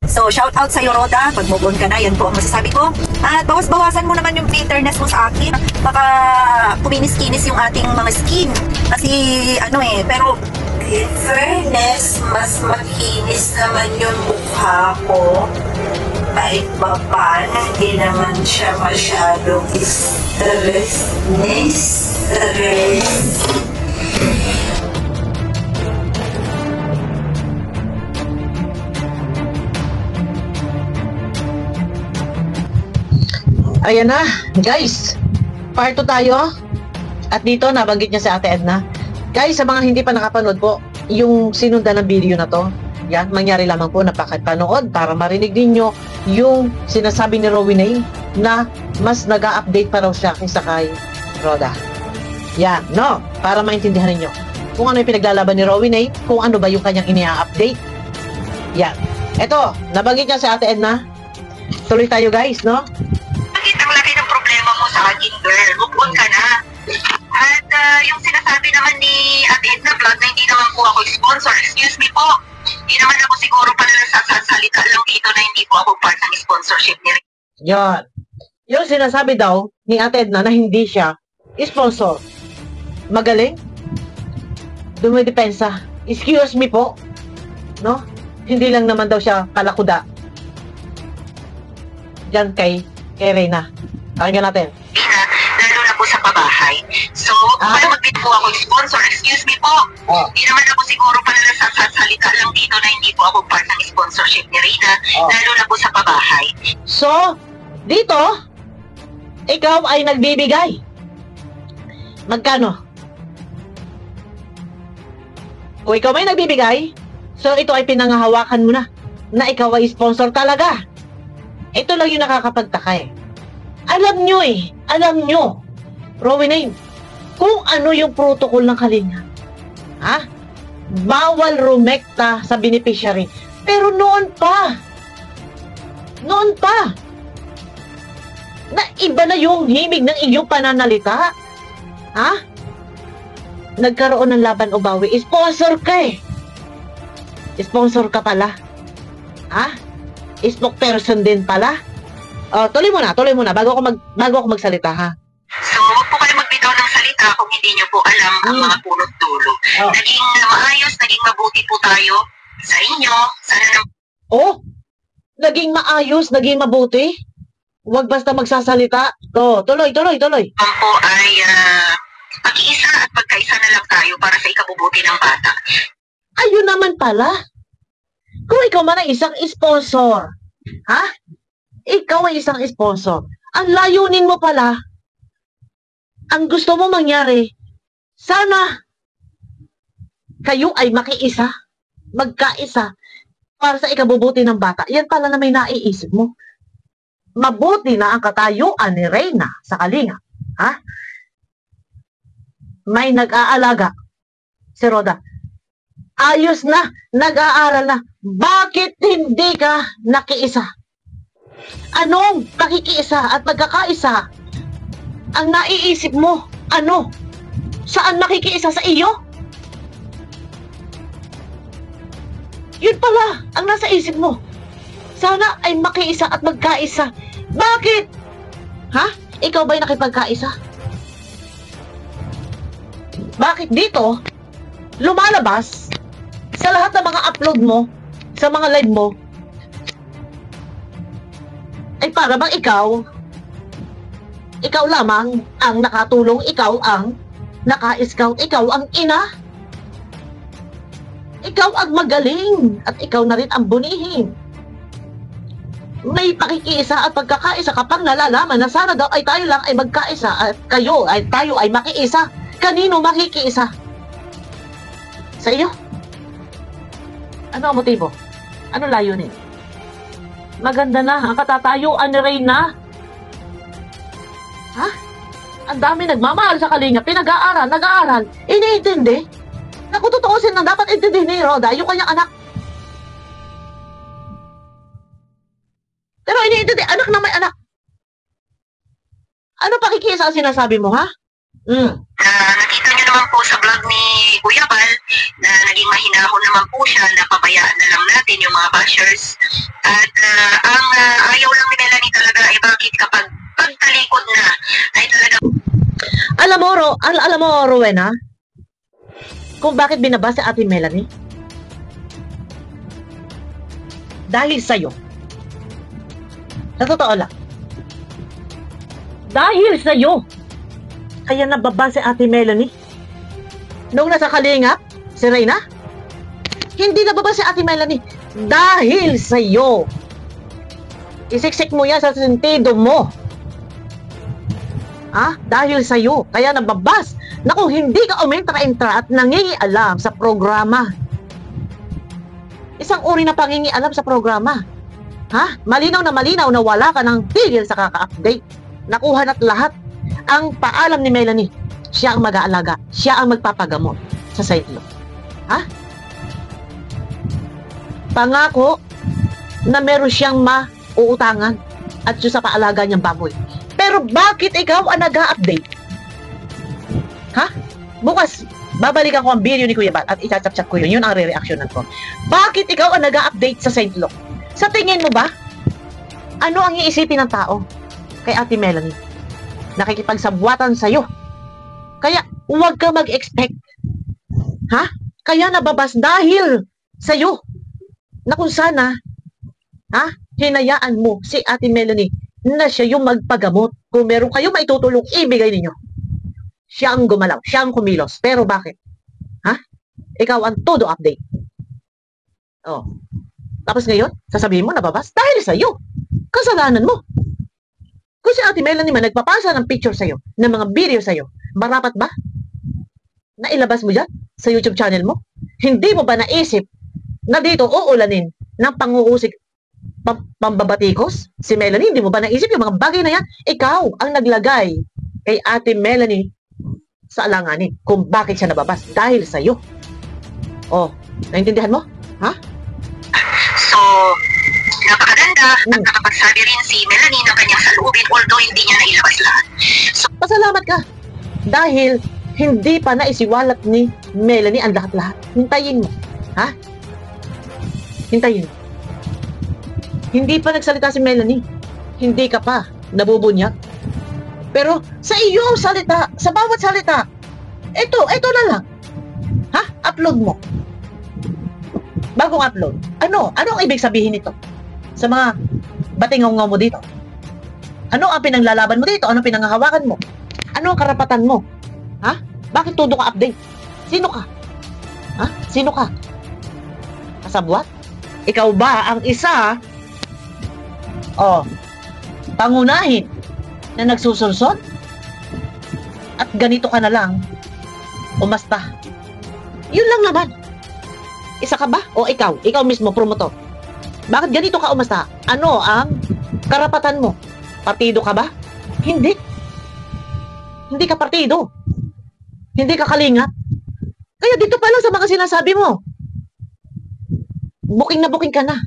So, shout out sa'yo, Roda. Pag move on ka na, yan po ang masasabi ko. At bawas-bawasan mo naman yung bitterness mo sa akin. Baka kuminis-kinis yung ating mga skin. Kasi, pero in fairness, mas makinis naman yung mukha ko. Kahit pa paano, hindi naman siya masyadong stress. Ayan na, guys. Part 2 tayo. At dito, nabanggit niya si Ate Edna. Guys, sa mga hindi pa nakapanood po, yung sinundan ng video na to, yan, mangyari lamang po na pakipanood para marinig ninyo yung sinasabi ni Rowena na mas nag-a-update pa raw siya kaysa kay Roda. Yan, no? Para maintindihan ninyo kung ano yung pinaglalaban ni Rowena, kung ano ba yung kanyang inia-update. Yan. Eto, nabanggit niya si Ate Edna. Tuloy tayo, guys, no? Ang laki ng problema mo sa akin, girl. Move on ka na. At yung sinasabi naman ni Ate Edna Vlog na hindi naman po ako sponsor. Excuse me po. Hindi naman ako siguro pala nasasalita lang dito na hindi po ako part ng sponsorship ni Reyna. Yan. Yung sinasabi daw ni Ate Edna na hindi siya sponsor. Magaling. Dumidepensa. Excuse me po. No? Hindi lang naman daw siya kalakuda. Diyan kay Reyna. Pakinggan natin. Lalo na po sa pabahay. So, para mag-bid po ako sponsor, excuse me po. Hindi naman ako siguro pala nasasalita lang dito na hindi po ako part ng sponsorship ni Reyna. Lalo na po sa pabahay. So, dito, ikaw ay nagbibigay. Magkano? Kung ikaw ay nagbibigay, so ito ay pinangahawakan mo na ikaw ay sponsor talaga. Ito lang yung nakakapagtaka eh. Alam nyo, Rowena, kung ano yung protocol ng Kalinga. Ha? Bawal rumekta sa beneficiary. Pero noon pa, na iba na yung himig ng iyong pananalita. Ha? Nagkaroon ng laban o bawi. Sponsor ka eh. Sponsor ka pala. Ha? Spokesperson din pala. Tuloy mo na bago ako magsalita, ha. So, huwag po kayo magbitaw ng salita kung hindi nyo po alam ang mga punot dulo. Naging maayos, naging mabuti po tayo sa inyo. Sana Naging maayos, naging mabuti. Huwag basta magsasalita. Tuloy. Ang po ay pag-iisa at pagkaisa na lang tayo para sa ikabubuti ng bata. Ayun naman pala. Kung ikaw man ay isang sponsor, ha? Ikaw ay isang sponsor. Ang layunin mo pala, ang gusto mo mangyari, sana kayo ay makiisa, magkaisa, para sa ikabubuti ng bata. Yan pala na may naiisip mo. Mabuti na ang katayuan ni Reyna sa Kalinga. Ha? May nag-aalaga. Si Roda. Ayos na, nag-aaral na. Bakit hindi ka nakiisa? Anong pakikiisa at pagkakaisa ang naiisip mo? Ano? Saan makikiisa sa iyo? Yun pala ang nasa isip mo. Sana ay makiisa at magkaisa. Bakit? Ha? Ikaw ba'y nakipagkaisa? Bakit dito lumalabas sa lahat ng mga upload mo, sa mga live mo, ay para bang ikaw lamang ang nakatulong, ikaw ang naka-scout, ikaw ang ina, ikaw ang magaling, at ikaw na rin ang bunihin. May pakikiisa at pagkakaisa kapag nalalaman na sana daw ay tayo lang ay magkaisa at tayo ay makiisa. Kanino makikiisa? Sa iyo? Ano ang motibo? Ano layunin? Maganda na ang katatayuan ni Reyna. Ha? Ang dami nagmamahal sa Kalinga, nag-aaral, iniintindi. Naku, tutuusin na dapat intindihin ni Roda yung kanyang anak. Pero iniintindi, anak na may anak. Ano pakikiisa ang sinasabi mo, ha? Nakita niyo naman po sa vlog ni Kuya Bal na naging mahinahon naman po siya, napabayaan na lang natin yung mga bashers. At Alam mo, Rowena, kung bakit binaba si Ate Melanie? Dahil sa'yo. Sa totoo lang. Dahil sa'yo. Kaya nababa si Ate Melanie. Nung nasa Kalingap, si Reyna, hindi nababa si Ate Melanie. Dahil sa'yo. Isiksik mo yan sa sentido mo. Dahil sa'yo. Kaya nababas. Naku, hindi ka umentra-entra at nangingialam sa programa. Isang uri na pangingialam sa programa. Malinaw na wala ka ng tigil sa kaka-update. Nakuha na't lahat. Ang paalam ni Melanie, siya ang mag-aalaga. Siya ang magpapagamot sa Saintlo. Pangako na meron siyang mauutangan at yun sa paalaga niyang baboy. Pero bakit ikaw ang nag-a-update? Bukas, babalikan ko ang video ni Kuya Bal at itachap-chap ko yun. Yun ang re-reactionan ko. Bakit ikaw ang nag-a-update sa Saint Luke? Sa tingin mo ba? Ano ang iisipin ng tao kay Ate Melanie? Nakikipagsabwatan sa'yo. Kaya, huwag ka mag-expect. Kaya nababas dahil sa'yo. Na kung sana, hinayaan mo si Ate Melanie na siya yung magpagamot. Kung meron kayo maitutulong, ibigay ninyo. Siya ang gumalaw, siya ang kumilos. Pero bakit? Ikaw ang todo update. Tapos ngayon, sasabihin mo nababas dahil sa'yo. Kasalanan mo. Kung si Ate Melanie man nagpapasa ng picture sa'yo, ng mga video sa'yo, marapat ba na ilabas mo dyan sa YouTube channel mo? Hindi mo ba naisip na dito uulanin ng panguusik pambabatikos si Melanie? Hindi mo ba naisip yung mga bagay na yan? Ikaw ang naglagay kay Ate Melanie sa alanganin kung bakit siya nababas dahil sa'yo. Naintindihan mo? So, napakaganda at nakapagsabi rin si Melanie ng kanyang saloobin although hindi niya nailabas lahat. So, pasalamat ka dahil hindi pa naisiwalat ni Melanie ang lahat-lahat. Hintayin mo. Hintayin mo. Hindi pa nagsalita si Melanie. Hindi ka pa nabubunyak. Pero sa iyo salita, sa bawat salita, ito na lang. Upload mo. Bagong upload. Ano ang ibig sabihin nito? Sa mga batingaw-ngaw mo dito. Ano ang pinanglalaban mo dito? Ano ang pinanghahawakan mo? Ano ang karapatan mo? Bakit todo ka update? Sino ka? Sino ka? Kasabwat? Ikaw ba ang isa pangunahin na nagsusulsot? At ganito ka na lang umasta. Yun lang naman. Isa ka ba? O ikaw mismo, promotor. Bakit ganito ka umasta? Ano ang karapatan mo? Partido ka ba? Hindi. Hindi ka partido. Hindi ka Kalingap. Kaya dito pa lang sa mga sinasabi mo, booking na booking ka na.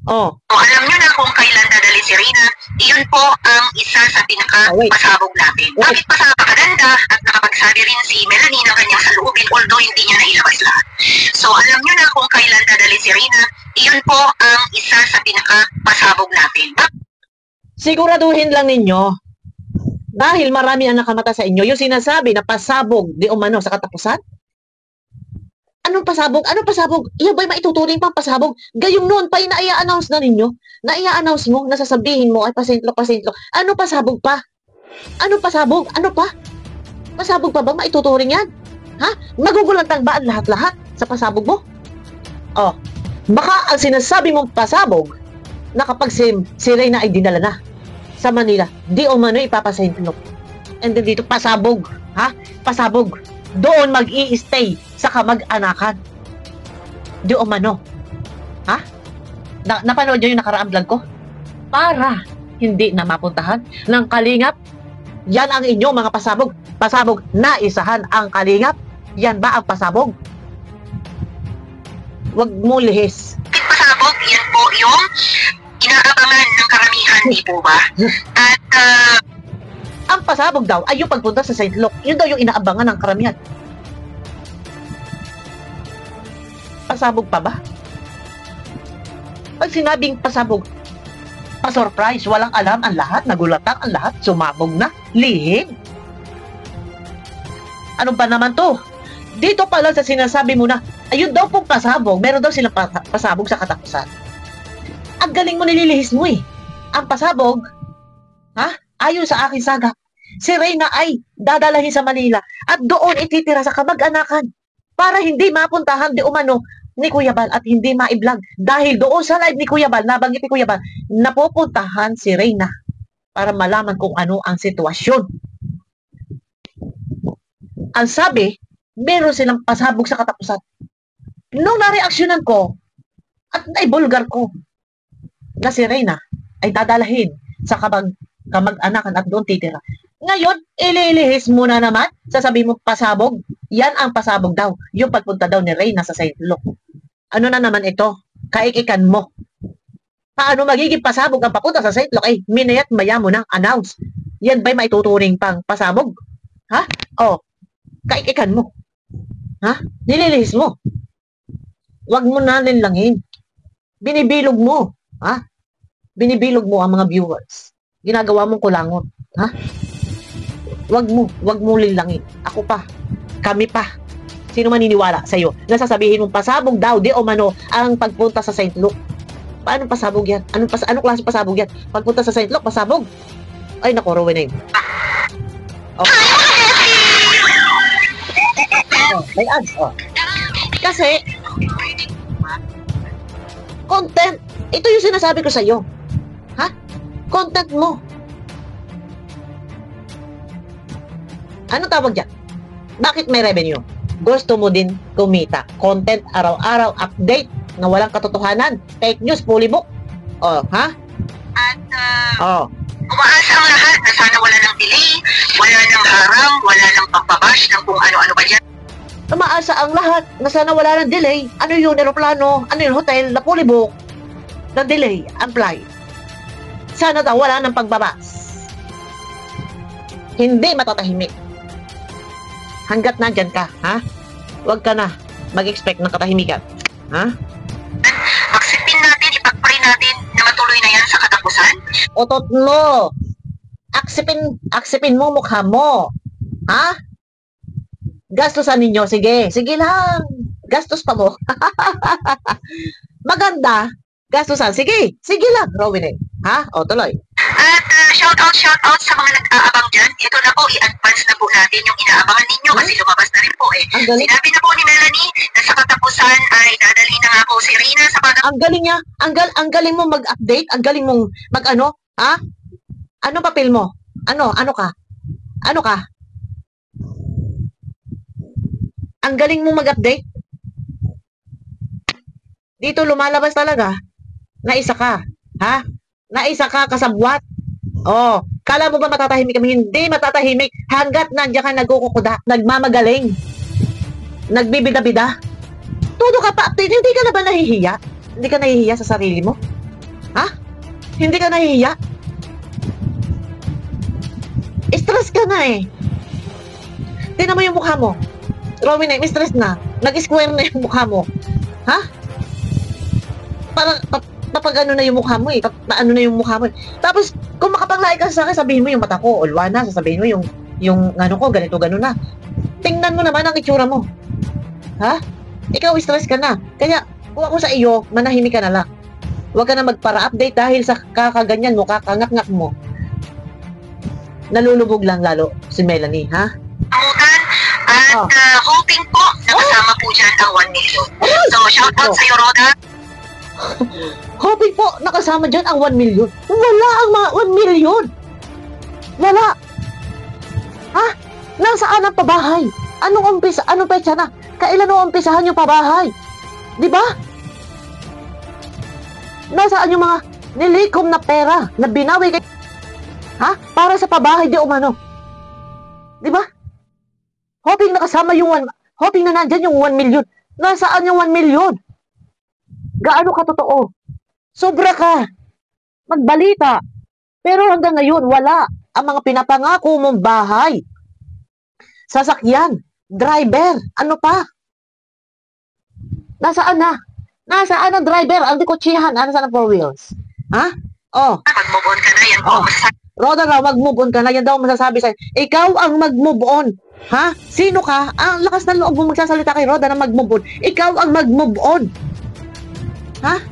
alam nyo na kung kailan dadali si Rina, iyon po ang isa sa pinaka-pasabog natin. Bakit pa sa napakaganda at nakapagsabi rin si Melanie ng kanyang saloobin although hindi niya nailabas lahat. So alam nyo na kung kailan dadali si Rina, iyon po ang isa sa pinaka-pasabog natin. Siguraduhin lang ninyo, dahil marami ang nakamata sa inyo, yung sinasabi na pasabog di umano sa katapusan. Anong pasabog? Anong pasabog? Iyan ba'y maituturing pang pasabog? Gayong noon pa, na-i-announce na ninyo. Na-i-announce mo, nasasabihin mo, ay pasentlo. Ano pasabog pa? Ano pasabog? Ano pa? Pasabog pa ba? Maituturing yan? Magugulantang ba ang lahat-lahat sa pasabog mo? Baka ang sinasabi mong pasabog na kapag si Reyna ay dinala na sa Manila, di umano ipapasentlo. And then dito, pasabog. Pasabog. Doon mag-i-stay sa kamag-anakan. Di umano. Napanood nyo yung nakaraang vlog ko? Para hindi na mapuntahan ng Kalingap. Yan ang inyong mga pasabog. Pasabog na isahan ang Kalingap. Yan ba ang pasabog? Huwag mo lihis. Pasabog, yan po yung inaabangan ng karamihan, di po ba? At ang pasabog daw ay yung pagpunta sa St. Luke. Yun daw yung inaabangan ng karamihan. Pasabog pa ba? Pag sinabing pasabog, pa-surprise, walang alam ang lahat, nagulatan ang lahat, sumabog na, lihim. Ano ba naman to? Dito pa lang sa sinasabi mo na, ayun daw pong pasabog, meron daw silang pasabog sa katapusan. Ang galing mo nililihis mo eh. Ang pasabog, ayon sa aking sagap, si Reyna ay dadalahin sa Manila at doon ititira sa kamag-anakan para hindi mapuntahan di umano ni Kuya Bal at hindi ma-vlog. Dahil doon sa live ni Kuya Bal, nabanggit ni Kuya Bal, napupuntahan si Reyna para malaman kung ano ang sitwasyon. Ang sabi, meron silang pasabog sa katapusan. Nung nareaksyonan ko at naibulgar ko na si Reyna ay dadalahin sa kamag-anakan at doon titira. Ngayon, ililihis mo na naman, sasabihin mo pasabog. Yan ang pasabog daw. Yung pagpunta daw ni Reyna sa St. Luke. Ano na naman ito? Kaikikan mo. Paano magiging pasabog ang papunta sa St. Luke? Ay, minayat maya mo nang announce. Yan ba'y maituturing pang pasabog? Ha? O, kaikikan mo. Ha? Nililihis mo. Huwag mo na linlangin. Binibilog mo. Ha? Binibilog mo ang mga viewers. Ginagawa mong kulangot. Ha? Wag mo linlangin. Ako pa. Kami pa. Sino maniniwala sa'yo? Nasasabihin mong pasabog daw, di o mano, ang pagpunta sa St. Luke. Paano pasabog yan? Anong klase pasabog yan? Pagpunta sa St. Luke, pasabog? Ay, naku, Rowena yun. Okay. Oh, may ads, oh. Kasi, content, ito yung sinasabi ko sa'yo. Ha? Content mo. Ano tawag dyan? Bakit may revenue? Gusto mo din kumita. Content araw-araw, update na walang katotohanan. Fake news, fully book. Oh, ha? At umaasa ang lahat na sana wala ng delay, wala ng harang, wala ng pagbabash ng kung ano-ano ba yan. Umaasa ang lahat na sana wala ng delay. Ano yung aeroplano? Ano yung hotel na fully book? Na delay, ang flight. Sana daw wala ng pagbabas. Hindi matatahimik. Hanggat nandyan ka, ha? Huwag ka na mag-expect ng katahimikan. Ha? Aksipin natin, ipag-pray natin na matuloy na yan sa katapusan. Otot mo. Aksipin mo mukha mo. Ha? Gastusan ninyo. Sige. Sige lang. Gastos pa mo. Maganda. Gastusan. Sige. Sige lang, Rowena. Ha? O, tuloy. At shout out sa mga nag-aabang dyan. Ito na po, i-advance na po natin yung inaabangan ninyo kasi lumabas na rin po eh. Ang galing. Sinabi na po ni Melanie na sa katapusan ay dadali na nga po si Reyna sa Ang galing niya. Ang galing mo mag-update. Ang galing mong mag-ano. Ha? Ano papel mo? Ano ka? Ano ka? Ang galing mo mag-update. Dito lumalabas talaga na isa ka. Ha? Na isa ka kasabwat. Oh, kala mo ba matatahimik kami? Hindi matatahimik hanggat nandiyan ka nagkukukuda, nagmamagaling, nagbibida-bida. Todo ka pa update. Hindi ka na ba nahihiya? Hindi ka nahihiya sa sarili mo? Ha? Hindi ka nahihiya? Stress ka na eh. Tingnan mo yung mukha mo. Rowena, stress na. Nag-square na yung mukha mo. Ha? Parang papagano na yung mukha mo eh. Paano na yung mukha mo eh. Tapos, kung makapanglahi ka sa akin, sabihin mo yung mata ko, ulwa na. Sasabihin mo yung ano ko, ganito, gano'n na. Tingnan mo naman ang itsura mo. Ha? Ikaw, stress ka na. Kaya, kung ako sa iyo, manahimik ka na lang. Huwag ka na magpara-update dahil sa kakaganyan mo, kakangak-ngak mo. Nalulubog lang lalo si Melanie, ha? At hoping po na kasama po dyan ang 1 million. So, shout out sa iyo, Roda. Hoping po nakasama dyan ang 1 million. Wala ang mga 1 million. Wala. Ha? Nasaan ang pabahay? Anong petsa na? Kailan o umpisahan yung pabahay? Di ba? Nasaan yung mga nilikom na pera na binawi kay... Ha? Para sa pabahay di umano. Di ba? Hoping nakasama yung hoping na nandyan yung 1 million. Nasaan yung 1 million? Gaano ka totoo? Sobra ka. Magbalita. Pero hanggang ngayon, wala. Ang mga pinapangako mong bahay. Sasakyan. Driver. Ano pa? Nasaan na? Nasaan ang driver? Ang dikotsihan. Nasaan ang 4 wheels? Ha? Oh. Pag-move on ka na yan po. Roda raw, mag-move on ka na. Yan daw ang masasabi sa'yo. Ikaw ang mag-move on. Ha? Sino ka? Ang lakas ng loob mo magsasalita kay Roda na mag-move on. Ikaw ang mag-move on. Ha?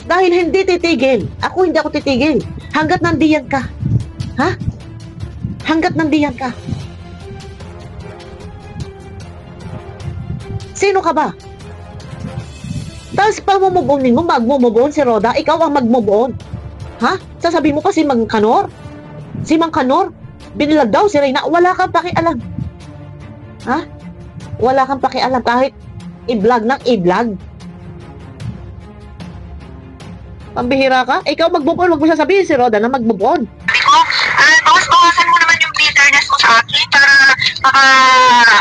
Dahil hindi titigil. Ako hindi ako titigil. Hanggat nandiyan ka. Ha? Hanggat nandiyan ka. Sino ka ba? Tapos pa mo-move on mo, mag-move on si Roda. Ikaw ang mag-move on. Ha? Sasabihin mo pa si Mang Kanor? Si Mang Kanor? Binilag daw si Reyna. Wala kang pakialam. Ha? Wala kang pakialam kahit i-vlog ng i-vlog. Pambihira ka? Ikaw mag-move on. Huwag mo sasabihin si Roda na mag-move on. Sabi ko, bawas-bawasan mo naman yung bitterness mo sa akin para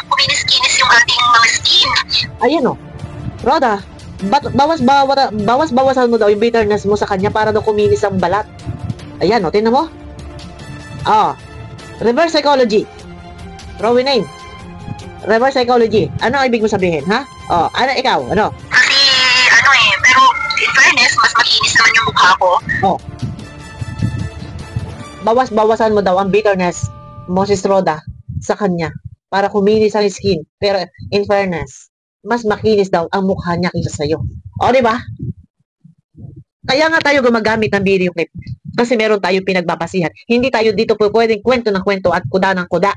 kuminis-kinis yung ating mga skin. Ayan o. Roda, bawas-bawasan mo daw yung bitterness mo sa kanya para daw kuminis ang balat. Ayan o, tingnan mo. Reverse psychology. Rowan name. Reverse psychology. Ano ang ibig mo sabihin, ha? Ano ikaw? Ano? Kasi, pero in fairness, mas makinis naman yung mukha ko. Bawas-bawasan mo daw ang bitterness mo, Sis Roda, sa kanya para kuminis ang skin. Pero in fairness, mas makinis daw ang mukha niya kaysa sa'yo. Di ba? Kaya nga tayo gumagamit ng video clip. Kasi meron tayong pinagbabasihan. Hindi tayo dito po pwedeng kwento ng kwento at kuda ng kuda.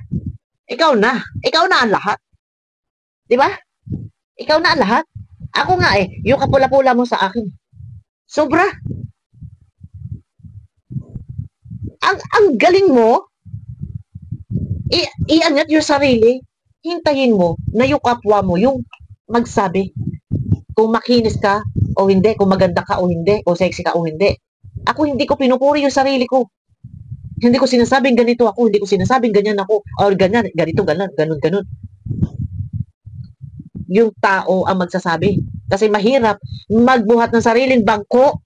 Ikaw na. Ikaw na ang lahat. Di ba? Ikaw na ang lahat. Ako nga yung kapula-pula mo sa akin. Sobra. Ang galing mo, iangat yung sarili, hintayin mo na yung kapwa mo, yung magsabi kung makinis ka o hindi, kung maganda ka o hindi, o sexy ka o hindi. Ako hindi ko pinupuri yung sarili ko. Hindi ko sinasabing ganito ako, hindi ko sinasabing ganyan ako, or ganyan, ganito, ganun. Yung tao ang magsasabi. Kasi mahirap magbuhat ng sariling bangko.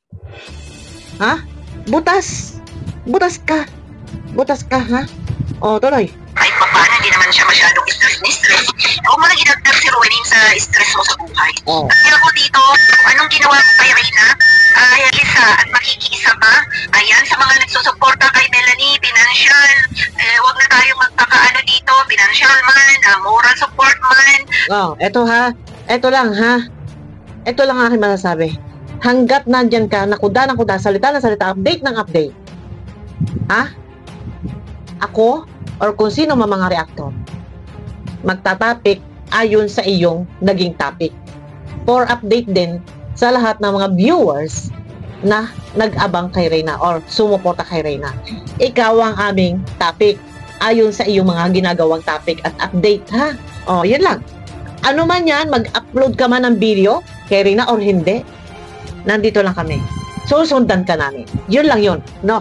Ha? Butas ka. Butas ka, ha? Tuloy. Kahit pa paano, hindi naman siya masyadong stress. Ako mo na ginagdag si Rowan sa stress mo sa buhay. Kasi ako dito, anong ginawa mo kay Reyna? Lisa, at makikisa pa. Ayan, sa mga nagsusuporta kay Melanie, financial, wag na tayo magpakaano dito, financial man, moral support man. Eto ha. Eto lang ha. Ito lang aking masasabi. Hanggat nandyan ka, nakuda ng kuda, salita ng salita, update ng update. Ha? Ako, or kung sino mga reactor, magtatapik ayon sa iyong naging topic. For update din sa lahat ng mga viewers na nag-abang kay Reyna or sumuporta kay Reyna. Ikaw ang aming topic ayon sa iyong mga ginagawang topic at update, ha? Yun lang. Ano man yan, mag-upload ka man ng video kay Reyna or hindi, nandito lang kami. Susundan ka namin. Yun lang yun. No?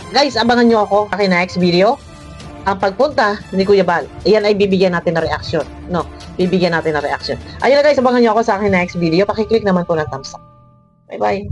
Guys, abangan nyo ako sa next video. Ang pagpunta ni Kuya Bal, iyan ay bibigyan natin ng reaction. No? Bibigyan natin ng reaction. Ayun na guys, abangan nyo ako sa aking next video. Pakiclick naman po ng thumbs up. Bye-bye.